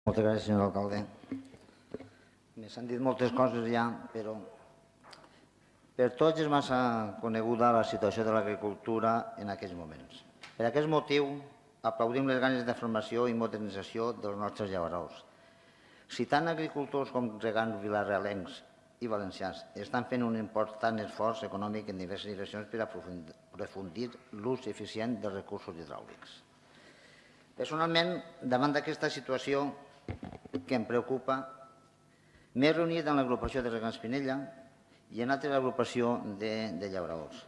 Moltes gràcies, senyor alcalde. S'han dit moltes coses ja, però per tots és massa coneguda la situació de l'agricultura en aquests moments. Per aquest motiu, aplaudim les ganes de formació i modernització dels nostres llauradors. Si tant agricultors com regants vilarealencs i valencians estan fent un important esforç econòmic en diverses direccions per aprofundir l'ús eficient dels recursos hidràulics. Personalment, davant d'aquesta situació que em preocupa, m'he reunit amb l'agrupació de regants Pinella i en altres agrupacions de llauradors.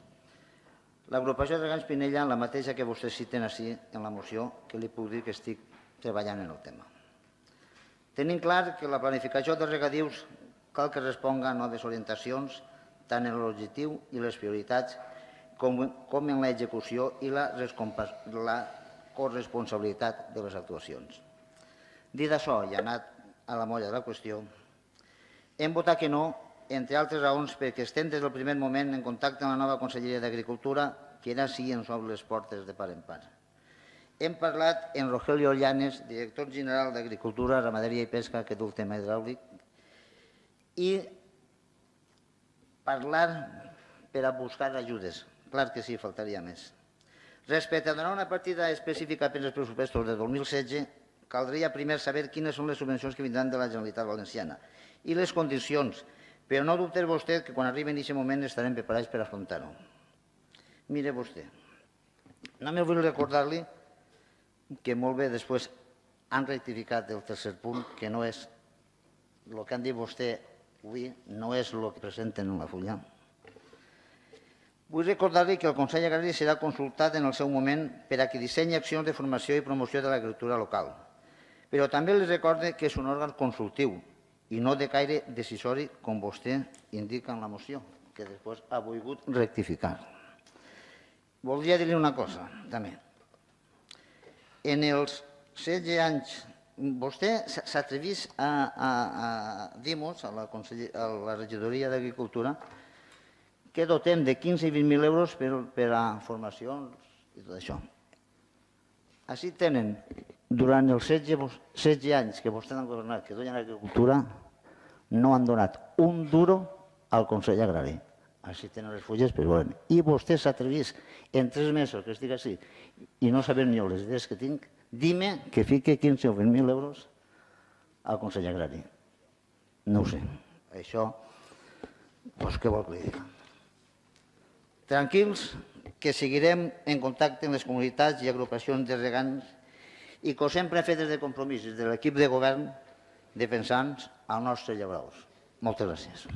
L'agrupació de regants Pinella, la mateixa que vostès citen així en la moció, que li puc dir que estic treballant en el tema. Tenim clar que la planificació dels regadius cal que responga a noves orientacions, tant en l'objectiu i les prioritats com en l'execució i la corresponsabilitat de les actuacions. Dit això, i anat a la molla de la qüestió, hem votat que no, entre altres raons, perquè estem des del primer moment en contacte amb la nova Conselleria d'Agricultura, que ara sí ens obre les portes de part en part. Hem parlat amb Rogelio Llanes, director general d'Agricultura, Ramaderia i Pesca, que du el tema hidràulic, i parlar per a buscar ajudes. Clar que sí, faltaria més. Respecte a donar una partida específica per als pressupostos de 2016, caldria primer saber quines són les subvencions que vindran de la Generalitat Valenciana i les condicions, però no dubtes vostè que quan arribi en aquest moment estarem preparats per afrontar-ho. Mire vostè, només vull recordar-li que molt bé després han rectificat el tercer punt, que no és el que han dit vostè avui, no és el que presenten en la fulla. Vull recordar-li que el Consell Agrari serà consultat en el seu moment per a que dissenyi accions de formació i promoció de l'agricultura local. Però també li recorde que és un òrgan consultiu i no de caire decisori, com vostè indica en la moció, que després ha volgut rectificar. Voldria dir-li una cosa, també. En els 16 anys, vostè s'atrevís a dir-nos, a la regidoria d'Agricultura, que dotem de 15 i 20.000 euros per a formacions i tot això. Així tenen, durant els 16 anys que vostès han governat, que donen agricultura, no han donat un duro al Consell Agrari. Així tenen les fulles, però volen. I vostè s'atrevís en 3 mesos que estic així i no sabem ni les idees que tinc, dime que fique 15 o 20.000 euros al Consell Agrari. No ho sé. Això, doncs què vol que li digui? Tranquils, que seguirem en contacte amb les comunitats i agrupacions de regants i que sempre hem fet des de compromisos de l'equip de govern defensant els nostres llauradors. Moltes gràcies.